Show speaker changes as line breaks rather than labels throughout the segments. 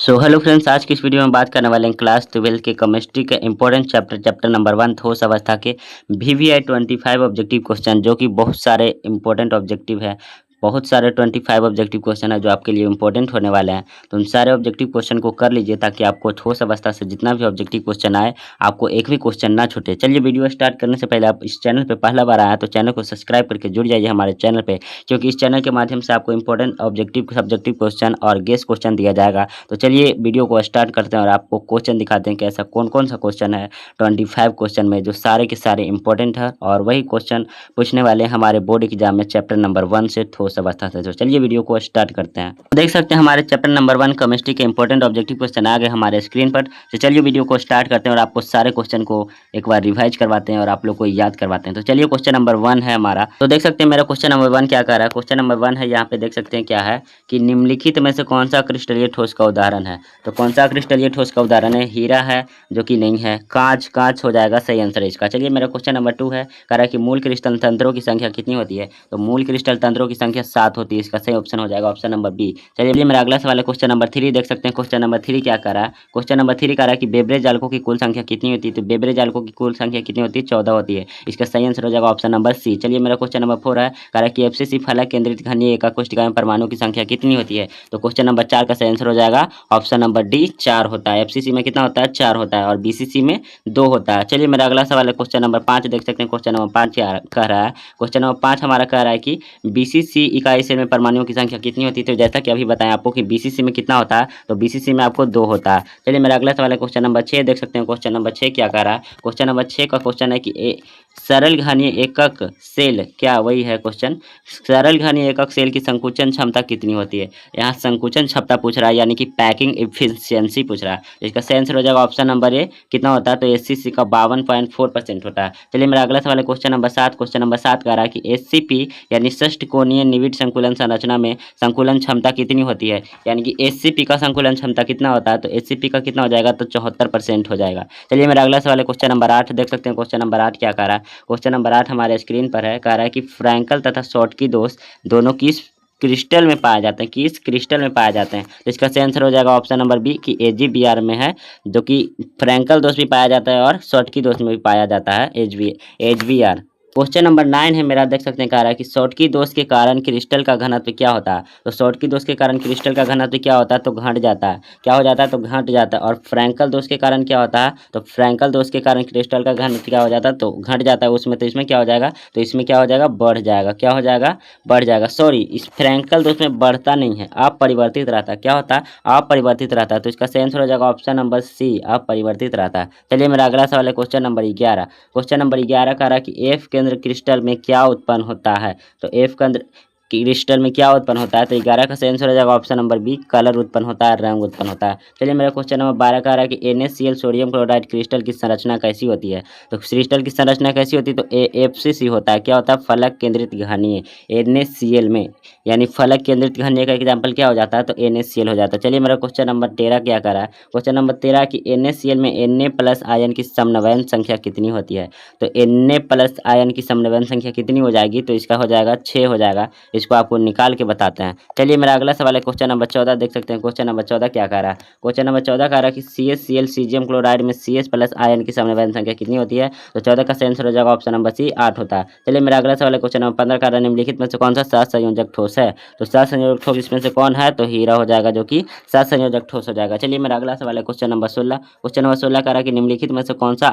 So hello friends, आज की इस वीडियो में बात करने वाले हैं क्लास 12 के केमिस्ट्री के इंपॉर्टेंट चैप्टर नंबर 1 ठोस अवस्था के VVI 25 ऑब्जेक्टिव क्वेश्चन, जो कि बहुत सारे इंपॉर्टेंट ऑब्जेक्टिव है। बहुत सारे 25 ऑब्जेक्टिव क्वेश्चन है जो आपके लिए इंपॉर्टेंट होने वाले हैं। तो उन सारे ऑब्जेक्टिव क्वेश्चन को कर लीजिए ताकि आपको ठोस अवस्था से जितना भी ऑब्जेक्टिव क्वेश्चन आए आपको एक भी क्वेश्चन ना छूटे। चलिए, वीडियो स्टार्ट करने से पहले आप इस चैनल पर पहला बार आया तो चैनल को सब्सक्राइब करके जुड़ जाइए हमारे चैनल पे, क्योंकि इस चैनल के माध्यम से आपको इंपॉर्टेंट ऑब्जेक्टिव सब्जेक्टिव क्वेश्चन और गेस क्वेश्चन दिया जाएगा। तो चलिए वीडियो को स्टार्ट करते हैं और आपको क्वेश्चन दिखाते हैं कि ऐसा कौन कौन सा क्वेश्चन है 25 क्वेश्चन में जो सारे के सारे इंपॉर्टेंट है और वही क्वेश्चन पूछने वाले हैं हमारे बोर्ड एग्जाम में चैप्टर नंबर 1 से ठोस अवस्था से। तो चलिए वीडियो को स्टार्ट करते हैं। देख सकते हैं हमारे चैप्टर नंबर 1 केमिस्ट्री के इंपॉर्टेंट ऑब्जेक्टिव क्वेश्चन आ गए हमारे स्क्रीन पर। तो चलिए वीडियो को स्टार्ट करते हैं और आपको सारे क्वेश्चन को एक बार रिवाइज करवाते हैं और आप लोग को याद करवाते हैं। तो चलिए, क्वेश्चन नंबर 1 है हमारा। तो देख सकते हैं मेरा क्वेश्चन नंबर 1 क्या कर रहा है। क्वेश्चन नंबर 1 है, यहाँ पे देख सकते हैं क्या है कि निम्नलिखित में से कौन सा क्रिस्टलीय ठोस का उदाहरण है। तो कौन सा क्रिस्टलीय ठोस का उदाहरण है? हीरा है, जो कि नहीं है। कांच, कांच हो जाएगा सही आंसर इसका। चलिए, मेरा क्वेश्चन नंबर 2 है, कह रहा है कि मूल क्रिस्टल तंत्रों की संख्या कितनी होती है। तो मूल क्रिस्टल तंत्रों की संख्या 7 होती है। इसका सही ऑप्शन हो जाएगा ऑप्शन नंबर बी। चलिए, मेरा अगला सवाल है क्वेश्चन नंबर 3। देख सकते हैं क्वेश्चन नंबर 3 क्या कर रहा है। क्वेश्चन नंबर 3 कह रहा है कि बेब्रे जालकों की कुल संख्या कितनी होती है। तो बेब्रे जालकों की कुल संख्या कितनी होती है? 14 होती है। इसका सही आंसर हो जाएगा ऑप्शन नंबर सी। चलिए, मेरा क्वेश्चन नंबर 4 है, कह रहा है कि एफसीसी फलक केंद्रित घनीय एकाक कोशिका में परमाणु की संख्या कितनी होती है। तो क्वेश्चन नंबर 4 का सही आंसर हो जाएगा ऑप्शन नंबर डी, 4 होता है। एफसीसी में कितना होता है? 4 होता है और बीसीसी में 2 होता है। चलिए, मेरा अगला सवाल है क्वेश्चन नंबर 5। देख सकते हैं क्वेश्चन नंबर 5 क्या कह रहा है। क्वेश्चन नंबर 5 हमारा कह रहा है कि बीसीसी इकाई सेल में परमाणुओं की संख्या कितनी होती है। तो जैसा कि अभी बताएं आपको कि बीसीसी में कितना होता है, तो बीसीसी में आपको 2 होता है। चलिए, मेरा अगला सवाल है क्वेश्चन नंबर 6। देख सकते हैं क्वेश्चन नंबर 6 क्या कह रहा है। क्वेश्चन नंबर 6 का क्वेश्चन है कि सरल घनीय एकक सेल, क्या वही है क्वेश्चन, सरल घनीय एकक सेल की संकुचन क्षमता कितनी होती है। यहाँ संकुचन क्षमता पूछ रहा है, यानी कि पैकिंग एफिशिएंसी पूछ रहा है। इसका सही आंसर हो जाएगा ऑप्शन नंबर ए, कितना होता है। तो एससीसी का 52.4% होता है। चलिए, मेरा अगला सवाल है क्वेश्चन नंबर 7। क्वेश्चन नंबर 7 कह रहा है कि एससीपी यानी षष्ठकोणीय निविड संकुलन संरचना में संकुलन क्षमता कितनी होती है। यानी कि एससीपी का संकुलन क्षमता कितना होता है। तो एससीपी का कितना हो जाएगा? तो 74% हो जाएगा। चलिए, मेरा अगला सवाल है क्वेश्चन नंबर 8। देख सकते हैं क्वेश्चन नंबर 8 क्या कह रहा है। क्वेश्चन नंबर 8 हमारे स्क्रीन पर है, कह रहा है कि फ्रैंकल तथा शॉटकी दोष दोनों किस क्रिस्टल में पाए जाते हैं, किस क्रिस्टल में पाए जाते हैं। तो इसका सही आंसर हो जाएगा ऑप्शन नंबर बी कि AgBr में है, जो कि फ्रैंकल दोष भी पाया जाता है और शॉटकी दोष में भी पाया जाता है HbR। क्वेश्चन नंबर 9 है मेरा। देख सकते हैं कह रहा है कि शॉटकी दोष के कारण क्रिस्टल का घनत्व क्या होता है। तो शॉटकी दोष के कारण क्रिस्टल का घनत्व क्या होता है? तो घट जाता है। क्या हो जाता है? तो घट जाता है। और फ्रैंकल दोष के कारण क्या होता है? तो फ्रैंकल दोष के कारण क्रिस्टल का घनत्व क्या हो जाता है? तो घट जाता है उसमें। तो इसमें क्या हो जाएगा? तो इसमें क्या हो जाएगा? बढ़ जाएगा। क्या हो जाएगा? बढ़ जाएगा। सॉरी, इस फ्रैंकल दोष में बढ़ता नहीं है, अपरिवर्तित रहता है। क्या होता है? अपरिवर्तित रहता है। तो इसका सही आंसर हो जाएगा ऑप्शन नंबर सी, अपरिवर्तित रहता है। चलिए, मेरा अगला सवाल है क्वेश्चन नंबर 11। क्वेश्चन नंबर 11 कह रहा है कि एफ केंद्र क्रिस्टल में क्या उत्पन्न होता है। तो एफ केंद्र क्रिस्टल में क्या उत्पन्न होता है। तो 11 का सही आंसर हो जाएगा ऑप्शन नंबर बी, कलर उत्पन्न होता है, रंग उत्पन्न होता है। चलिए, मेरा क्वेश्चन नंबर 12 का रहा है कि NaCl सोडियम क्लोराइड क्रिस्टल की संरचना कैसी होती है। तो क्रिस्टल की संरचना कैसी होती है? तो AFCC होता है। क्या होता है? फलक केंद्रित घनीय। NaCl में यानी फलक केंद्रित घनीय का एग्जाम्पल क्या हो जाता है? तो NaCl हो जाता है। चलिए, मेरा क्वेश्चन नंबर 13 क्या कर रहा है। क्वेश्चन नंबर 13 कि NaCl में Na+ आयन की समन्वयन संख्या कितनी होती है। तो Na+ आयन की समन्वयन संख्या कितनी हो जाएगी? तो इसका हो जाएगा 6 हो जाएगा। इसको आपको निकाल के बताते हैं। चलिए, मेरा अगला सवाल है क्वेश्चन नंबर 14। देख सकते हैं क्वेश्चन नंबर 14 क्या कह रहा है। क्वेश्चन नंबर 14 कह रहा है कि CaCl सीजियम क्लोराइड में CS+ आयन की समन्वयन संख्या कितनी होती है। तो 14 का सही आंसर हो जाएगा ऑप्शन नंबर सी, 8 होता है। चलिए, मेरा अगला सवाल है क्वेश्चन नंबर 15 कह रहा है निम्नलिखित में से कौन सा सहसंयोजक ठोस है। तो सहसंयोजक ठोस इसमें से कौन है? तो हीरा हो जाएगा, जो कि सहसंयोजक ठोस हो जाएगा। चलिए, मेरा अगला सवाल है क्वेश्चन नंबर 16। क्वेश्चन नंबर 16 कह रहा है कि निम्नलिखित में से कौन सा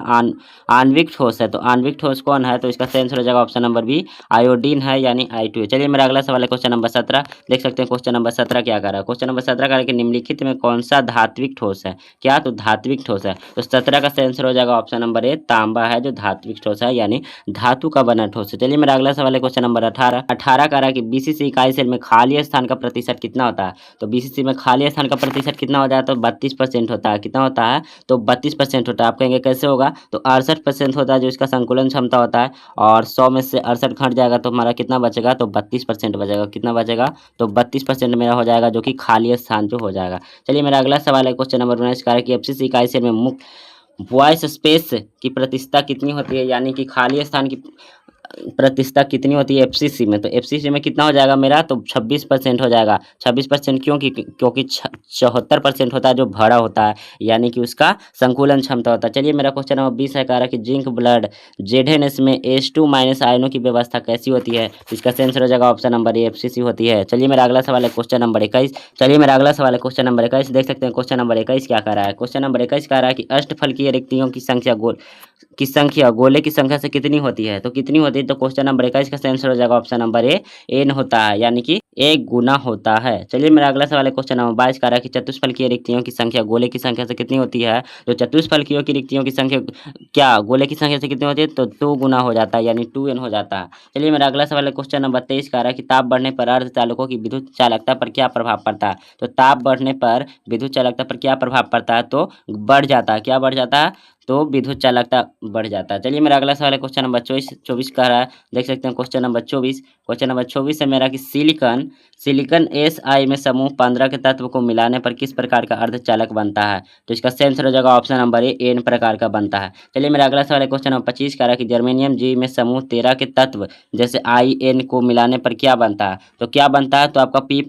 आणविक ठोस है। तो आणविक ठोस कौन है? तो इसका सही आंसर हो जाएगा ऑप्शन नंबर बी, आयोडीन है, यानी I2। चलिए, मेरा अगला सवाल है क्वेश्चन नंबर 17। देख सकते हैं क्वेश्चन नंबर 17 क्या कर रहा है। क्वेश्चन नंबर 17 कह रहा है कि निम्नलिखित में कौन सा धात्विक ठोस है। क्या? तो धात्विक ठोस है। तो 17 का सही आंसर हो जाएगा ऑप्शन नंबर ए, तांबा है जो धात्विक ठोस है, यानी धातु का बना ठोस है। चलिए, मेरा अगला सवाल है क्वेश्चन नंबर 18 कह रहा है कि बीसीसी इकाई सेल में खाली स्थान का प्रतिशत कितना होता है। तो बीसीसी में खाली स्थान का प्रतिशत कितना हो जाता है? तो 32% होता है। कितना होता है? तो 32% होता है। आप कहेंगे कैसे होगा? तो 68% होता है जो इसका संकुलन क्षमता होता है, और 100 में से 68 घट जाएगा तो हमारा कितना बचेगा? तो 32% बचेगा। कितना बचेगा? तो 32% मेरा हो जाएगा, जो कि खाली स्थान जो हो जाएगा। चलिए, मेरा अगला सवाल है क्वेश्चन नंबर 19 कह रहा है कि एफसीसी इकाई सेल में मुक्त वॉइस स्पेस की प्रतिशतता कितनी होती है, यानी कि खाली स्थान की प्रतिशतता कितनी होती है एफसीसी में, तो एफसीसी में कितना हो जाएगा मेरा, तो 26% हो जाएगा। 26% क्यों, क्योंकि 74% होता है जो भरा होता है, यानी कि उसका संकुलन क्षमता होता है। चलिए मेरा क्वेश्चन नंबर 20 है, कह रहा है कि जिंक ब्लड जेडएनएस में H2 माइनस आयनों की व्यवस्था कैसी होती है, तो इसका आंसर हो जाएगा ऑप्शन नंबर ए एफसीसी होती है। चलिए मेरा अगला सवाल है क्वेश्चन नंबर 21। चलिए मेरा अगला सवाल है क्वेश्चन नंबर 21, देख सकते हैं क्वेश्चन नंबर 21 क्या कह रहा है। क्वेश्चन नंबर 21 कह रहा है कि अष्टफलकीय रिक्तियों गोले की संख्या से कितनी होती है, तो कितनी होती है, तो क्वेश्चन नंबर 21 का आंसर हो जाएगा ऑप्शन नंबर ए एन होता है, यानी कि एक गुना होता है। चलिए मेरा अगला सवाल है क्वेश्चन नंबर 22 कह रहा है कि चतुष्फलकीय रिक्तियों की संख्या गोले की संख्या से कितनी होती है, तो चतुष्फलकीयों की रिक्तियों की संख्या क्या गोले की संख्या से कितनी होती है, तो 2 गुना हो जाता है, यानी 2n हो जाता है। चलिए मेरा अगला सवाल है क्वेश्चन नंबर 23 कह रहा है कि ताप बढ़ने पर अर्धचालकों की विद्युत चालकता पर क्या प्रभाव पड़ता है, तो ताप बढ़ने पर विद्युत चालकता पर क्या प्रभाव पड़ता है, तो बढ़ जाता है, क्या बढ़ जाता है, तो विद्युत चालकता बढ़ जाता है। चलिए मेरा अगला सवाल है क्वेश्चन नंबर 24 कह रहा है, देख सकते हैं क्वेश्चन नंबर 24 है मेरा कि सिलिकॉन Si में समूह 15 के तत्व को मिलाने पर किस प्रकार का अर्धचालक बनता है, तो इसका सही आंसर हो जाएगा ऑप्शन नंबर ए एन प्रकार का बनता है। चलिए मेरा अगला सवाल है क्वेश्चन नंबर 25 कह रहा है कि जर्मेनियम जी में समूह 13 के तत्व जैसे IN को मिलाने पर क्या बनता है, तो क्या बनता है, तो आपका पी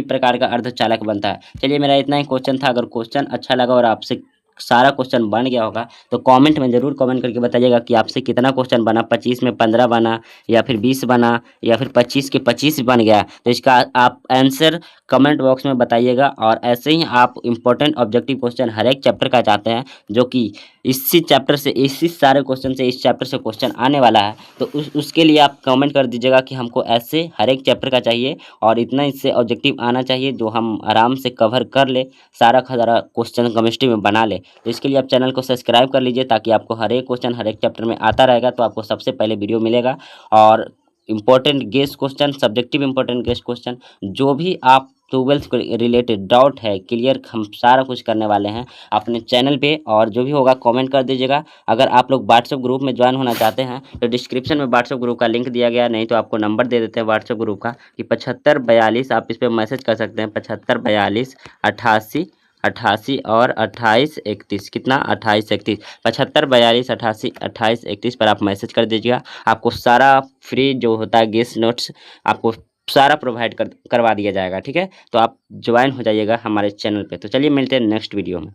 प्रकार का अर्धचालक बनता है। चलिए मेरा इतना ही क्वेश्चन था। अगर क्वेश्चन अच्छा लगा और आपसे सारा क्वेश्चन बन गया होगा तो कमेंट में ज़रूर कमेंट करके बताइएगा कि आपसे कितना क्वेश्चन बना, 25 में 15 बना या फिर 20 बना या फिर 25 के 25 बन गया, तो इसका आप आंसर कमेंट बॉक्स में बताइएगा। और ऐसे ही आप इंपॉर्टेंट ऑब्जेक्टिव क्वेश्चन हर एक चैप्टर का चाहते हैं, जो कि इसी चैप्टर से इसी सारे क्वेश्चन से इस चैप्टर से क्वेश्चन आने वाला है, तो उसके लिए आप कमेंट कर दीजिएगा कि हमको ऐसे हर एक चैप्टर का चाहिए और इतना इससे ऑब्जेक्टिव आना चाहिए जो हम आराम से कवर कर ले, सारा का सारा क्वेश्चन केमिस्ट्री में बना ले। तो इसके लिए आप चैनल को सब्सक्राइब कर लीजिए ताकि आपको हर एक क्वेश्चन हर एक चैप्टर में आता रहेगा, तो आपको सबसे पहले वीडियो मिलेगा। और important guest question, subjective important guest question, जो भी आप 12th को रिलेटेड डाउट है क्लियर, हम सारा कुछ करने वाले हैं अपने चैनल पे। और जो भी होगा कमेंट कर दीजिएगा। अगर आप लोग व्हाट्सएप ग्रुप में ज्वाइन होना चाहते हैं तो डिस्क्रिप्शन में व्हाट्सएप ग्रुप का लिंक दिया गया, नहीं तो आपको नंबर दे देते हैं व्हाट्सएप ग्रुप का कि 7542, आप इस पर मैसेज कर सकते हैं 7542 88 88 और 2831, कितना 2831, 7542 88 2831 पर आप मैसेज कर दीजिएगा। आपको सारा फ्री जो होता है गेस्ट नोट्स आपको सारा प्रोवाइड करवा दिया जाएगा, ठीक है। तो आप ज्वाइन हो जाइएगा हमारे चैनल पे। तो चलिए मिलते हैं नेक्स्ट वीडियो में।